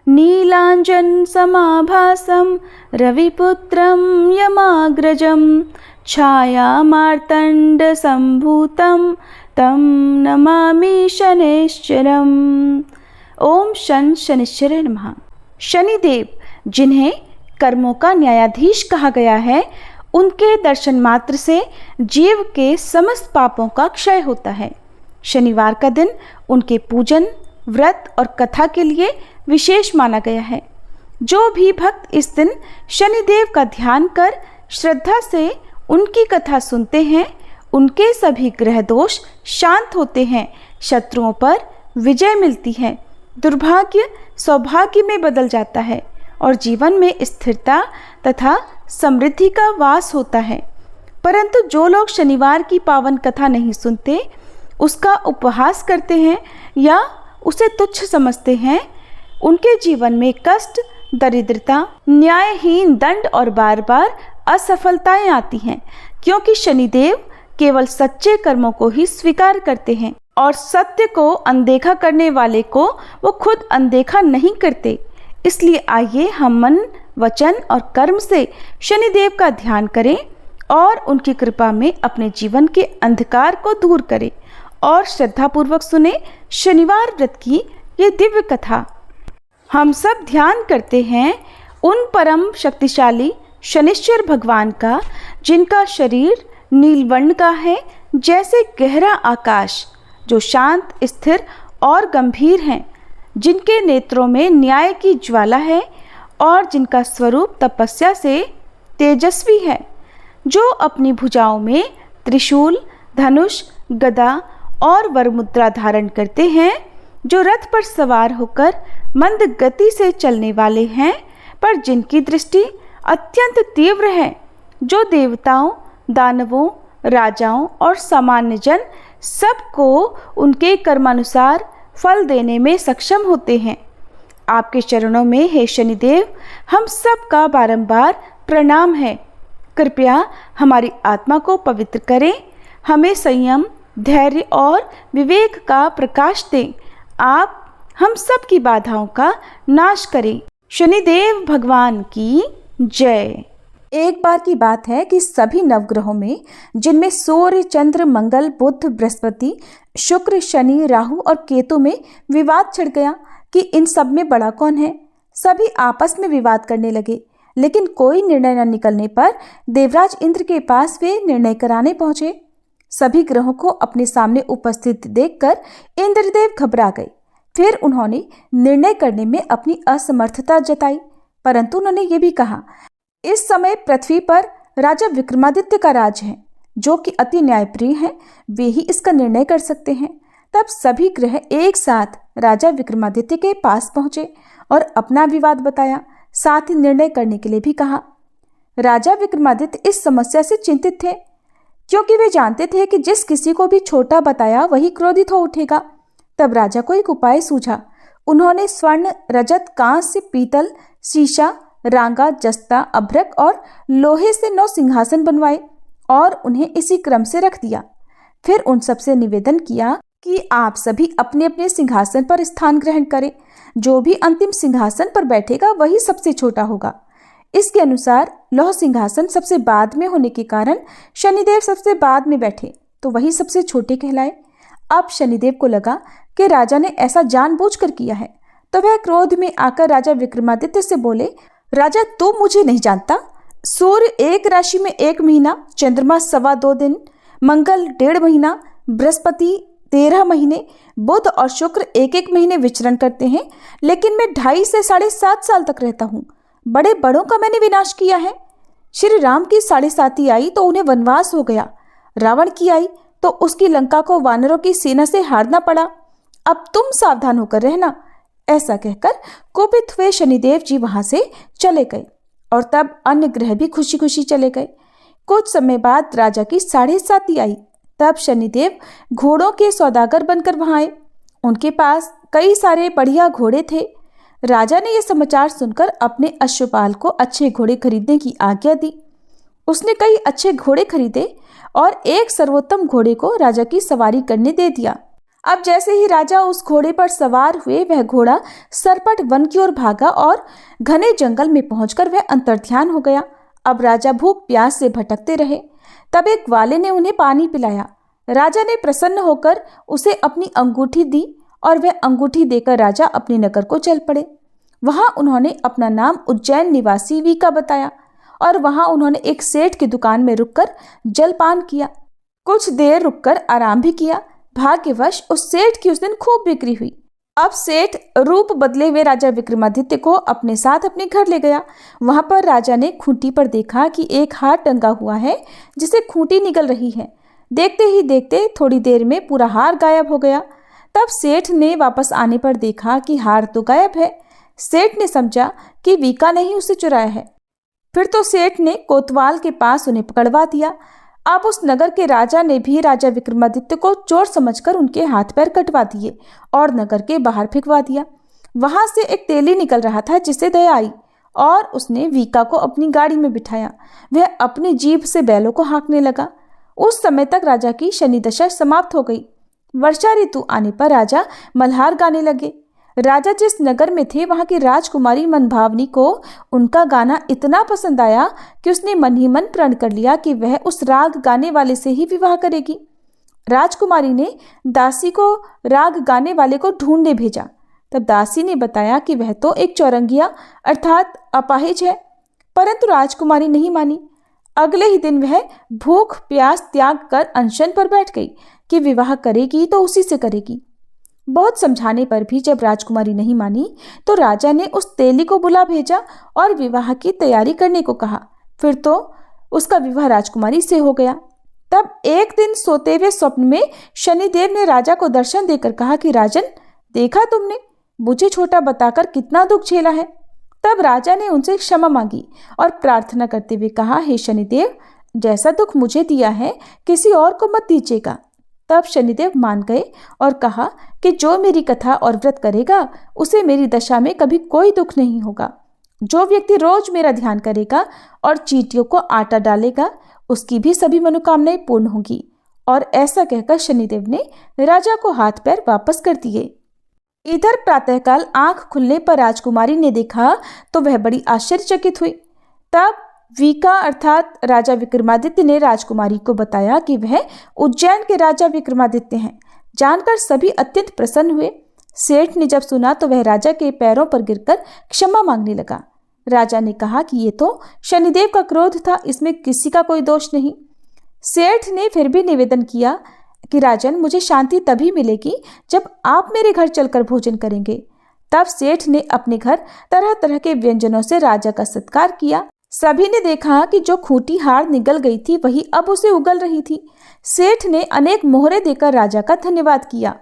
नीलांजन समाभासं रविपुत्रं यमाग्रजं छाया मार्तंड संभूतं तं नमामि शनैश्चरम्। ओम शन शनिश्चराय नमः। शनिदेव, जिन्हें कर्मों का न्यायाधीश कहा गया है, उनके दर्शन मात्र से जीव के समस्त पापों का क्षय होता है। शनिवार का दिन उनके पूजन, व्रत और कथा के लिए विशेष माना गया है। जो भी भक्त इस दिन शनिदेव का ध्यान कर श्रद्धा से उनकी कथा सुनते हैं, उनके सभी ग्रह दोष शांत होते हैं, शत्रुओं पर विजय मिलती है, दुर्भाग्य सौभाग्य में बदल जाता है और जीवन में स्थिरता तथा समृद्धि का वास होता है। परंतु जो लोग शनिवार की पावन कथा नहीं सुनते, उसका उपहास करते हैं या उसे तुच्छ समझते हैं, उनके जीवन में कष्ट, दरिद्रता, न्यायहीन दंड और बार बार असफलताएं आती हैं, क्योंकि शनिदेव केवल सच्चे कर्मों को ही स्वीकार करते हैं और सत्य को अनदेखा करने वाले को वो खुद अनदेखा नहीं करते। इसलिए आइए हम मन, वचन और कर्म से शनिदेव का ध्यान करें और उनकी कृपा में अपने जीवन के अंधकार को दूर करें और श्रद्धापूर्वक सुने शनिवार व्रत की ये दिव्य कथा। हम सब ध्यान करते हैं उन परम शक्तिशाली शनिश्चर भगवान का, जिनका शरीर नीलवर्ण का है जैसे गहरा आकाश, जो शांत, स्थिर और गंभीर हैं, जिनके नेत्रों में न्याय की ज्वाला है और जिनका स्वरूप तपस्या से तेजस्वी है, जो अपनी भुजाओं में त्रिशूल, धनुष, गदा और वरमुद्रा धारण करते हैं, जो रथ पर सवार होकर मंद गति से चलने वाले हैं, पर जिनकी दृष्टि अत्यंत तीव्र है, जो देवताओं, दानवों, राजाओं और सामान्य जन सबको उनके कर्मानुसार फल देने में सक्षम होते हैं। आपके चरणों में हे शनिदेव हम सब का बारंबार प्रणाम है। कृपया हमारी आत्मा को पवित्र करें, हमें संयम, धैर्य और विवेक का प्रकाश दें। आप हम सब की बाधाओं का नाश करें। शनिदेव भगवान की जय। एक बार की बात है कि सभी नवग्रहों में, जिनमें सूर्य, चंद्र, मंगल, बुध, बृहस्पति, शुक्र, शनि, राहु और केतु में विवाद छिड़ गया कि इन सब में बड़ा कौन है। सभी आपस में विवाद करने लगे, लेकिन कोई निर्णय न निकलने पर देवराज इंद्र के पास वे निर्णय कराने पहुंचे। सभी ग्रहों को अपने सामने उपस्थित देखकर इंद्रदेव घबरा गए। फिर उन्होंने निर्णय करने में अपनी असमर्थता जताई, परंतु उन्होंने ये भी कहा, इस समय पृथ्वी पर राजा विक्रमादित्य का राज है, जो कि अति न्यायप्रिय हैं, वे ही इसका निर्णय कर सकते हैं। तब सभी ग्रह एक साथ राजा विक्रमादित्य के पास पहुंचे और अपना विवाद बताया, साथ ही निर्णय करने के लिए भी कहा। राजा विक्रमादित्य इस समस्या से चिंतित थे, क्योंकि वे जानते थे कि जिस किसी को भी छोटा बताया वही क्रोधित हो उठेगा। तब राजा को एक उपाय सूझा। उन्होंने स्वर्ण, रजत, कांस्य, पीतल, शीशा, रांगा, जस्ता, अभ्रक और लोहे से 9 सिंहासन बनवाए और उन्हें इसी क्रम से रख दिया। फिर उन सबसे निवेदन किया कि आप सभी अपने अपने सिंहासन पर स्थान ग्रहण करें। जो भी अंतिम सिंहासन पर बैठेगा वही सबसे छोटा होगा। इसके अनुसार लौह सिंहासन सबसे बाद में होने के कारण शनिदेव सबसे बाद में बैठे, तो वही सबसे छोटे कहलाए। अब शनिदेव को लगा कि राजा ने ऐसा जानबूझकर किया है, तो वह क्रोध में आकर राजा विक्रमादित्य से बोले, राजा तू मुझे नहीं जानता। सूर्य एक राशि में 1 महीना, चंद्रमा 2.25 दिन, मंगल 1.5 महीना, बृहस्पति 13 महीने, बुध और शुक्र 1-1 महीने विचरण करते हैं, लेकिन मैं 2.5 से 7.5 साल तक रहता हूँ। बड़े बड़ों का मैंने विनाश किया है। श्री राम की 7.5 आई तो उन्हें वनवास हो गया। रावण की आई तो उसकी लंका को वानरों की सेना से हारना पड़ा। अब तुम सावधान होकर रहना। ऐसा कहकर कोपित हुए शनिदेव जी वहां से चले गए और तब अन्य ग्रह भी खुशी खुशी चले गए। कुछ समय बाद राजा की 7.5 आई। तब शनिदेव घोड़ों के सौदागर बनकर वहां आए। उनके पास कई सारे बढ़िया घोड़े थे। राजा ने यह समाचार सुनकर अपने अश्वपाल को अच्छे घोड़े खरीदने की आज्ञा दी। उसने कई अच्छे घोड़े खरीदे और एक सर्वोत्तम घोड़े को राजा की सवारी करने दे दिया। अब जैसे ही राजा उस घोड़े पर सवार हुए, वह घोड़ा सरपट वन की ओर भागा और घने जंगल में पहुंचकर वह अंतर्ध्यान हो गया। अब राजा भूख प्यास से भटकते रहे। तब एक ग्वाले ने उन्हें पानी पिलाया। राजा ने प्रसन्न होकर उसे अपनी अंगूठी दी और वह अंगूठी देकर राजा अपने नगर को चल पड़े। वहां उन्होंने अपना नाम उज्जैन निवासी वीका बताया और वहां उन्होंने एक सेठ की दुकान में रुककर जलपान किया। कुछ देर रुककर आराम भी किया। भाग्यवश उस सेठ की उस दिन खूब बिक्री हुई। अब सेठ रूप बदले हुए राजा विक्रमादित्य को अपने साथ अपने घर ले गया। वहां पर राजा ने खूंटी पर देखा कि एक हार टंगा हुआ है जिसे खूंटी निगल रही है। देखते ही देखते थोड़ी देर में पूरा हार गायब हो गया। तब सेठ ने वापस आने पर देखा कि हार तो गायब है। सेठ ने समझा कि वीका ने ही उसे चुराया है। फिर तो सेठ ने कोतवाल के पास उन्हें पकड़वा दिया। अब उस नगर के राजा ने भी राजा विक्रमादित्य को चोर समझकर उनके हाथ पैर कटवा दिए और नगर के बाहर फेंकवा दिया। वहां से एक तेली निकल रहा था जिसे दया आई और उसने वीका को अपनी गाड़ी में बिठाया। वह अपनी जीभ से बैलों को हाँकने लगा। उस समय तक राजा की शनि दशा समाप्त हो गई। वर्षा ऋतु आने पर राजा मल्हार गाने लगे। राजा जिस नगर में थे वहां की राजकुमारी मनभावनी को उनका गाना इतना पसंद आया कि उसने मन ही मन प्रण कर लिया कि वह उस राग गाने वाले से ही विवाह करेगी। राजकुमारी ने दासी को राग गाने वाले को ढूंढने भेजा। तब दासी ने बताया कि वह तो एक चौरंगिया अर्थात अपाहिज है, परंतु राजकुमारी नहीं मानी। अगले ही दिन वह भूख प्यास त्याग कर अनशन पर बैठ गई कि विवाह करेगी तो उसी से करेगी। बहुत समझाने पर भी जब राजकुमारी नहीं मानी तो राजा ने उस तेली को बुला भेजा और विवाह की तैयारी करने को कहा। फिर तो उसका विवाह राजकुमारी से हो गया। तब एक दिन सोते हुए स्वप्न में शनिदेव ने राजा को दर्शन देकर कहा कि राजन, देखा तुमने मुझे छोटा बताकर कितना दुख झेला है। तब राजा ने उनसे क्षमा मांगी और प्रार्थना करते हुए कहा, हे शनिदेव, जैसा दुख मुझे दिया है किसी और को मत दीजिएगा। तब शनिदेव मान गए और कहा कि जो मेरी कथा और व्रत करेगा उसे मेरी दशा में कभी कोई दुख नहीं होगा। जो व्यक्ति रोज मेरा ध्यान करेगा और चींटियों को आटा डालेगा उसकी भी सभी मनोकामनाएं पूर्ण होंगी। और ऐसा कहकर शनिदेव ने राजा को हाथ पैर वापस कर दिए। इधर प्रातःकाल आंख खुलने पर राजकुमारी ने देखा तो वह बड़ी आश्चर्यचकित हुई। तब वीका अर्थात राजा विक्रमादित्य ने राजकुमारी को बताया कि वह उज्जैन के राजा विक्रमादित्य हैं। जानकर सभी अत्यंत प्रसन्न हुए। सेठ ने जब सुना तो वह राजा के पैरों पर गिरकर क्षमा मांगने लगा। राजा ने कहा कि ये तो शनिदेव का क्रोध था, इसमें किसी का कोई दोष नहीं। सेठ ने फिर भी निवेदन किया कि राजन, मुझे शांति तभी मिलेगी जब आप मेरे घर चलकर भोजन करेंगे। तब सेठ ने अपने घर तरह तरह के व्यंजनों से राजा का सत्कार किया। सभी ने देखा कि जो खूंटी हार निगल गई थी वही अब उसे उगल रही थी। सेठ ने अनेक मोहरे देकर राजा का धन्यवाद किया।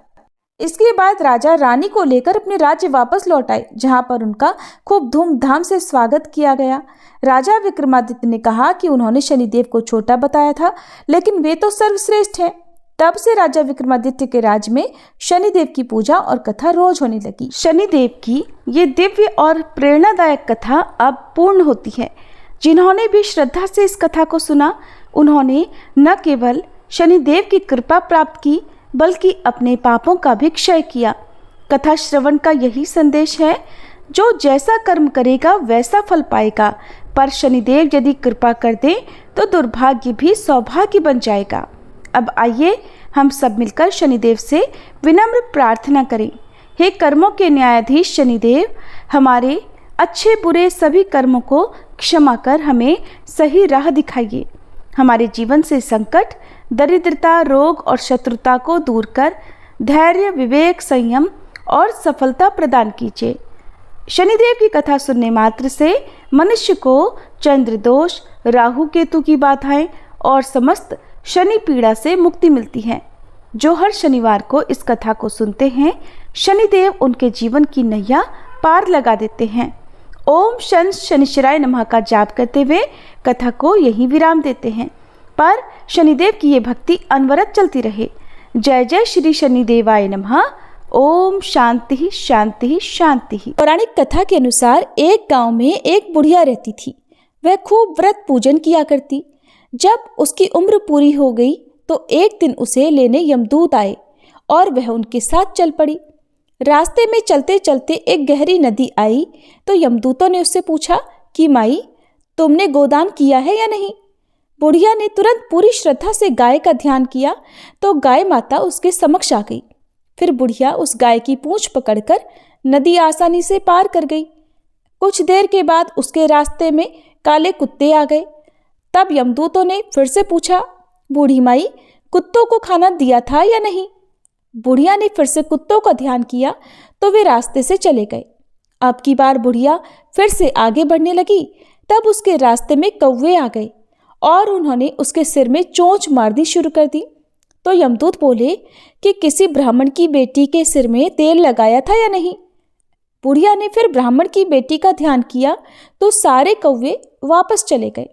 इसके बाद राजा रानी को लेकर अपने राज्य वापस लौट आए, जहां पर उनका खूब धूमधाम से स्वागत किया गया। राजा विक्रमादित्य ने कहा कि उन्होंने शनिदेव को छोटा बताया था, लेकिन वे तो सर्वश्रेष्ठ हैं। तब से राजा विक्रमादित्य के राज्य में शनिदेव की पूजा और कथा रोज होने लगी। शनिदेव की ये दिव्य और प्रेरणादायक कथा अब पूर्ण होती है। जिन्होंने भी श्रद्धा से इस कथा को सुना, उन्होंने न केवल शनिदेव की कृपा प्राप्त की बल्कि अपने पापों का भी क्षय किया। कथा श्रवण का यही संदेश है, जो जैसा कर्म करेगा वैसा फल पाएगा, पर शनिदेव यदि कृपा कर दे तो दुर्भाग्य भी सौभाग्य बन जाएगा। अब आइए हम सब मिलकर शनिदेव से विनम्र प्रार्थना करें। हे कर्मों के न्यायाधीश शनिदेव, हमारे अच्छे बुरे सभी कर्मों को क्षमा कर हमें सही राह दिखाइए। हमारे जीवन से संकट, दरिद्रता, रोग और शत्रुता को दूर कर धैर्य, विवेक, संयम और सफलता प्रदान कीजिए। शनिदेव की कथा सुनने मात्र से मनुष्य को चंद्र दोष, राहु केतु की बाधाएं और समस्त शनि पीड़ा से मुक्ति मिलती है। जो हर शनिवार को इस कथा को सुनते हैं, शनिदेव उनके जीवन की नैया पार लगा देते हैं। ओम शनिश्चराय नमः का जाप करते हुए कथा को यहीं विराम देते हैं, पर शनिदेव की ये भक्ति अनवरत चलती रहे। जय जय श्री शनिदेवाय नमः। ओम शांति शांति शांति। पौराणिक कथा के अनुसार एक गांव में एक बुढ़िया रहती थी। वह खूब व्रत पूजन किया करती। जब उसकी उम्र पूरी हो गई तो एक दिन उसे लेने यमदूत आए और वह उनके साथ चल पड़ी। रास्ते में चलते चलते एक गहरी नदी आई तो यमदूतों ने उससे पूछा कि माई, तुमने गोदान किया है या नहीं। बुढ़िया ने तुरंत पूरी श्रद्धा से गाय का ध्यान किया तो गाय माता उसके समक्ष आ गई। फिर बुढ़िया उस गाय की पूंछ पकड़कर नदी आसानी से पार कर गई। कुछ देर के बाद उसके रास्ते में काले कुत्ते आ गए। तब यमदूतों ने फिर से पूछा, बूढ़ी माई, कुत्तों को खाना दिया था या नहीं। बुढ़िया ने फिर से कुत्तों का ध्यान किया तो वे रास्ते से चले गए। अब की बार बुढ़िया फिर से आगे बढ़ने लगी। तब उसके रास्ते में कौवे आ गए और उन्होंने उसके सिर में चोंच मारनी शुरू कर दी। तो यमदूत बोले कि किसी ब्राह्मण की बेटी के सिर में तेल लगाया था या नहीं। बुढ़िया ने फिर ब्राह्मण की बेटी का ध्यान किया तो सारे कौवे वापस चले गए।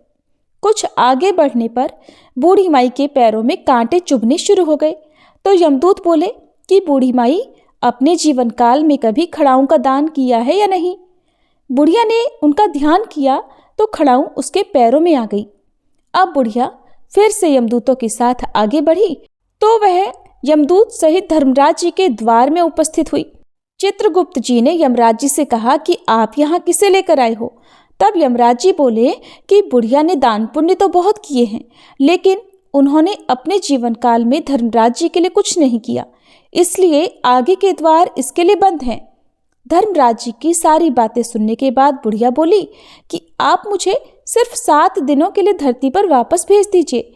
कुछ आगे बढ़ने पर बूढ़ी माई के पैरों में कांटे चुभने शुरू हो गए। तो यमदूत बोले कि बूढ़ी माई, अपने जीवन काल में कभी खड़ाऊं का दान किया है या नहीं। बुढ़िया ने उनका ध्यान किया तो खड़ाऊं उसके पैरों में आ गई। अब बुढ़िया फिर से यमदूतों के साथ आगे बढ़ी तो वह यमदूत सहित धर्मराज जी के द्वार में उपस्थित हुई। चित्रगुप्त जी ने यमराज जी से कहा कि आप यहाँ किसे लेकर आए हो। तब यमराज जी बोले कि बुढ़िया ने दान पुण्य तो बहुत किए हैं, लेकिन उन्होंने अपने जीवन काल में धर्मराज जी के लिए कुछ नहीं किया, इसलिए आगे के द्वार इसके लिए बंद हैं। धर्मराज जी की सारी बातें सुनने के बाद बुढ़िया बोली कि आप मुझे सिर्फ 7 दिनों के लिए धरती पर वापस भेज दीजिए।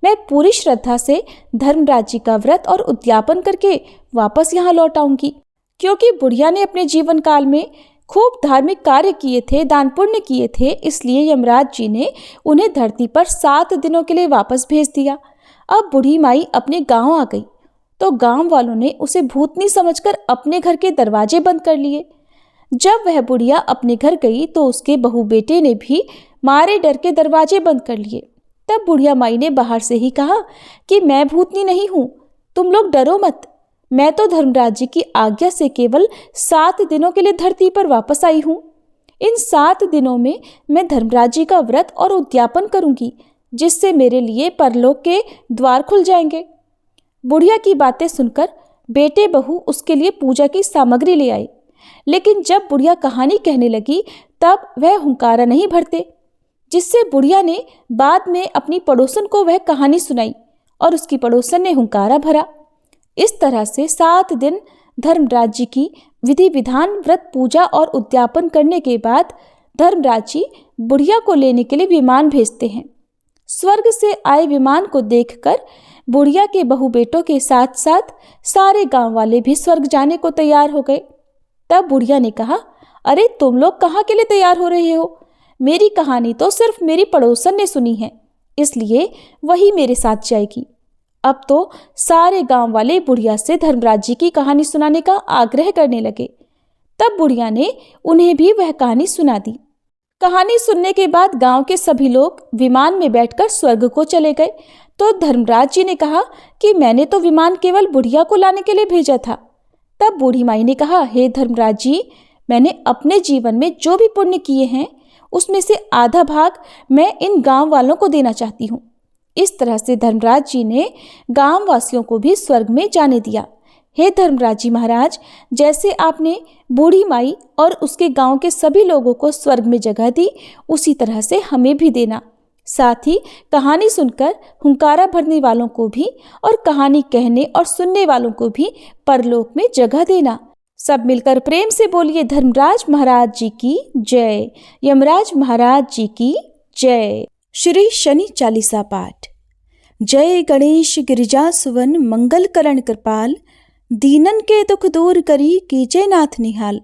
मैं पूरी श्रद्धा से धर्मराज जी का व्रत और उद्यापन करके वापस यहाँ लौट आऊंगी। क्योंकि बुढ़िया ने अपने जीवन काल में खूब धार्मिक कार्य किए थे, दान पुण्य किए थे, इसलिए यमराज जी ने उन्हें धरती पर 7 दिनों के लिए वापस भेज दिया। अब बूढ़ी माई अपने गांव आ गई तो गांव वालों ने उसे भूतनी समझकर अपने घर के दरवाजे बंद कर लिए। जब वह बुढ़िया अपने घर गई तो उसके बहू बेटे ने भी मारे डर के दरवाजे बंद कर लिए। तब बुढ़िया माई ने बाहर से ही कहा कि मैं भूतनी नहीं हूँ, तुम लोग डरो मत। मैं तो धर्मराज जी की आज्ञा से केवल 7 दिनों के लिए धरती पर वापस आई हूँ। इन 7 दिनों में मैं धर्मराज जी का व्रत और उद्यापन करूंगी, जिससे मेरे लिए परलोक के द्वार खुल जाएंगे। बुढ़िया की बातें सुनकर बेटे बहू उसके लिए पूजा की सामग्री ले आए, लेकिन जब बुढ़िया कहानी कहने लगी तब वह हुंकारा नहीं भरते, जिससे बुढ़िया ने बाद में अपनी पड़ोसन को वह कहानी सुनाई और उसकी पड़ोसन ने हुंकारा भरा। इस तरह से 7 दिन धर्मराज जी की विधि विधान, व्रत, पूजा और उद्यापन करने के बाद धर्मराज जी बुढ़िया को लेने के लिए विमान भेजते हैं। स्वर्ग से आए विमान को देखकर बुढ़िया के बहू बेटों के साथ साथ सारे गांव वाले भी स्वर्ग जाने को तैयार हो गए। तब बुढ़िया ने कहा, अरे तुम लोग कहाँ के लिए तैयार हो रहे हो? मेरी कहानी तो सिर्फ मेरी पड़ोसन ने सुनी है, इसलिए वही मेरे साथ जाएगी। अब तो सारे गांव वाले बुढ़िया से धर्मराज जी की कहानी सुनाने का आग्रह करने लगे। तब बुढ़िया ने उन्हें भी वह कहानी सुना दी। कहानी सुनने के बाद गांव के सभी लोग विमान में बैठकर स्वर्ग को चले गए। तो धर्मराज जी ने कहा कि मैंने तो विमान केवल बुढ़िया को लाने के लिए भेजा था। तब बूढ़ी माई ने कहा, हे धर्मराज जी, मैंने अपने जीवन में जो भी पुण्य किए हैं उसमें से आधा भाग मैं इन गांव वालों को देना चाहती हूँ। इस तरह से धर्मराज जी ने गांव वासियों को भी स्वर्ग में जाने दिया। हे धर्मराज जी महाराज, जैसे आपने बूढ़ी माई और उसके गांव के सभी लोगों को स्वर्ग में जगह दी, उसी तरह से हमें भी देना। साथ ही कहानी सुनकर हुंकारा भरने वालों को भी और कहानी कहने और सुनने वालों को भी परलोक में जगह देना। सब मिलकर प्रेम से बोलिए, धर्मराज महाराज जी की जय, यमराज महाराज जी की जय। श्री शनि चालीसा पाठ। जय गणेश गिरिजा सुवन, मंगल करण कृपाल, दीनन के दुख दूर करी, कीजे नाथ निहाल।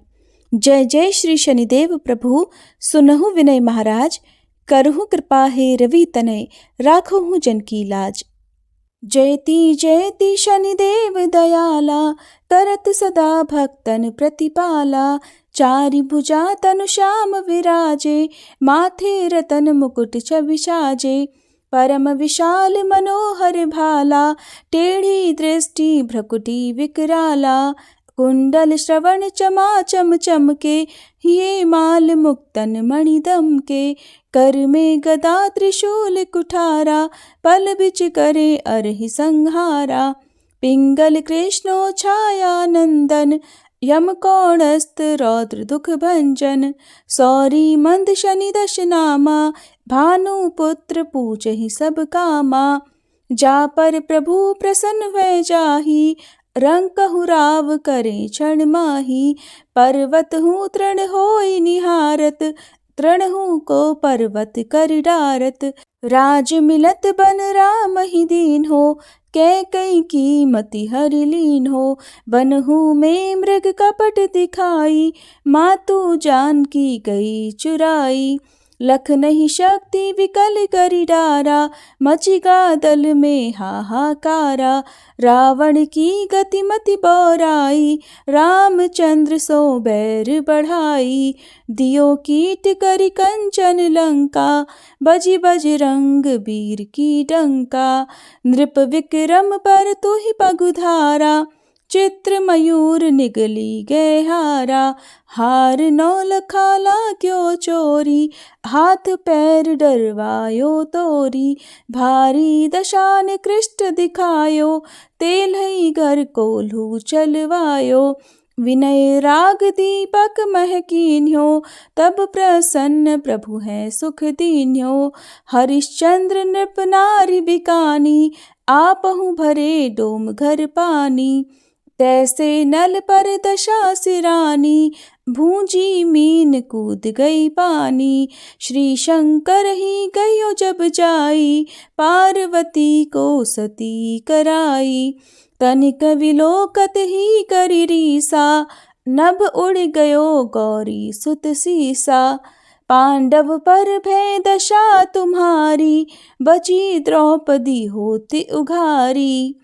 जय जय श्री शनिदेव प्रभु, सुनहु विनय महाराज, करहु कृपा हे रवि तनय, राखहु जन की लाज। जयति जयति शनिदेव दयाला, करत सदा भक्तन प्रतिपाला। चारि भुजा तनु श्याम विराजे, माथे रतन मुकुट छवि साजे। परम विशाल मनोहर भाला, टेढ़ी दृष्टि भ्रकुटी विकराला। कुंडल श्रवण चमा चम चमके, ये माल मुक्तन मणिदम के। कर में गदा त्रिशूल कुठारा, पल बिच करे अरहि संहारा। पिंगल कृष्णो छायानंदन, यम कौणस्त रौद्र दुख भंजन। सौरी मंद शनि दश नामा, भानु पुत्र पूजहि सब कामा। जा पर प्रभु प्रसन्न भय जाहि, रंग कहु राव करे क्षण माही। पर्वत हूँ तृण होई निहारत, तृण हूँ को पर्वत कर डारत। राज मिलत बन राम ही दीन हो, कैकई की मति हरि लीन हो। बनहु में मृग कपट दिखाई, मातु जानकी गई चुराई। लख नहीं शक्ति विकल करि डारा, मचिगा दल में हाहाकारा। रावण की गति मति बौराई, रामचंद्र सो बैर बढ़ाई। दियो कीट करि कंचन लंका, बजि बजरंग वीर की डंका। नृप विक्रम पर तुहि पगुधारा, चित्र मयूर निगली गए हारा। हार नौ लखाला क्यों चोरी, हाथ पैर डरवायो तोरी। भारी दशान कृष्ट दिखायो, तेलहि घर कोल्हू चलवायो। विनय राग दीपक मह कीन्ह्यो, तब प्रसन्न प्रभु है सुख दीन्ह्यो। हरिश्चंद्र नृप नारि बिकानी, आपहु भरे डोम घर पानी। तैसे नल पर दशा सिरानी, भूंजी मीन कूद गई पानी। श्री शंकर ही गयो जब जाई, पार्वती को सती कराई। तनिक विलोकत ही करि रीसा, नभ उड़ गयो गौरी सुत सीसा। पांडव पर भय दशा तुम्हारी, बची द्रौपदी होती उघारी।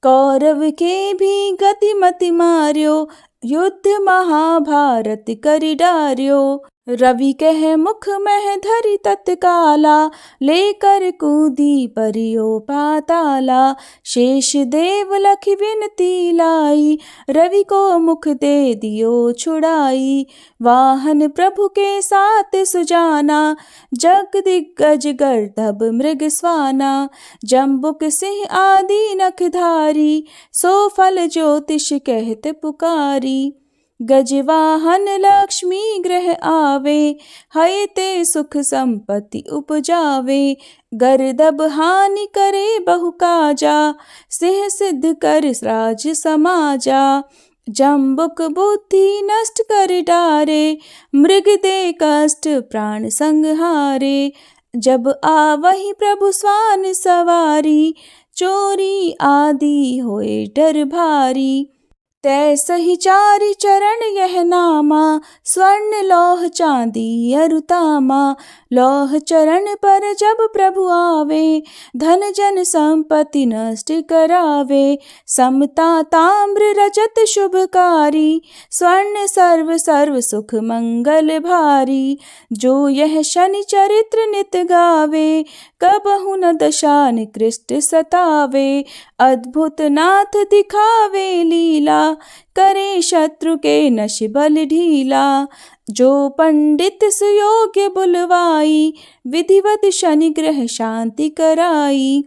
कौरव के भी गति मति मार्यो, युद्ध महाभारत करि डार्यो। रवि कह मुख मह धरि तत्काला, लेकर कूदी परियो पाताला। शेष देव लखि विनती लाई, रवि को मुख दे दियो छुड़ाई। वाहन प्रभु के साथ सुजाना, जग दिग्गज गर्दभ मृग स्वाना। जम्बुक सिंह आदि नखधारी, सो फल ज्योतिष कहत पुकारी। गजवाहन लक्ष्मी ग्रह आवे, हय ते सुख संपत्ति उपजावे। गर्दभ हानि करे बहु काजा, सिंह सिद्ध कर राज समाजा। जम्बुक बुद्धि नष्ट कर डारे, मृग दे कष्ट प्राण संहारे। जब आवहि प्रभु स्वान सवारी, चोरी आदि होए डर भारी। तैसहि चारि चरण यह नामा, स्वर्ण लौह चांदी अरु तामा। लौह चरण पर जब प्रभु आवे, धन जन संपत्ति नष्ट करावे। समता ताम्र रजत शुभकारी, स्वर्ण सर्व सर्व सुख मंगल भारी। जो यह शनि चरित्र नित गावे, कबहु न दशा निकृष्ट सतावे। अद्भुत नाथ दिखावे लीला, करे शत्रु के नश बल ढीला। जो पंडित सुयोग्य बुलवाई, विधिवत शनि ग्रह शांति कराई।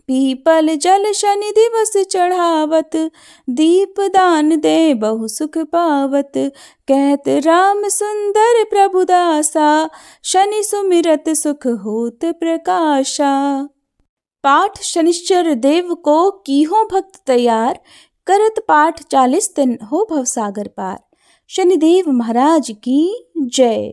पीपल जल शनि दिवस चढ़ावत, दीप दान दे बहु सुख पावत। कहत राम सुंदर प्रभु दासा, शनि सुमिरत सुख होत प्रकाशा। पाठ शनिश्चर देव को कीहो भक्त तैयार, करत पाठ 40 दिन हो भवसागर पार। शनिदेव महाराज की जय।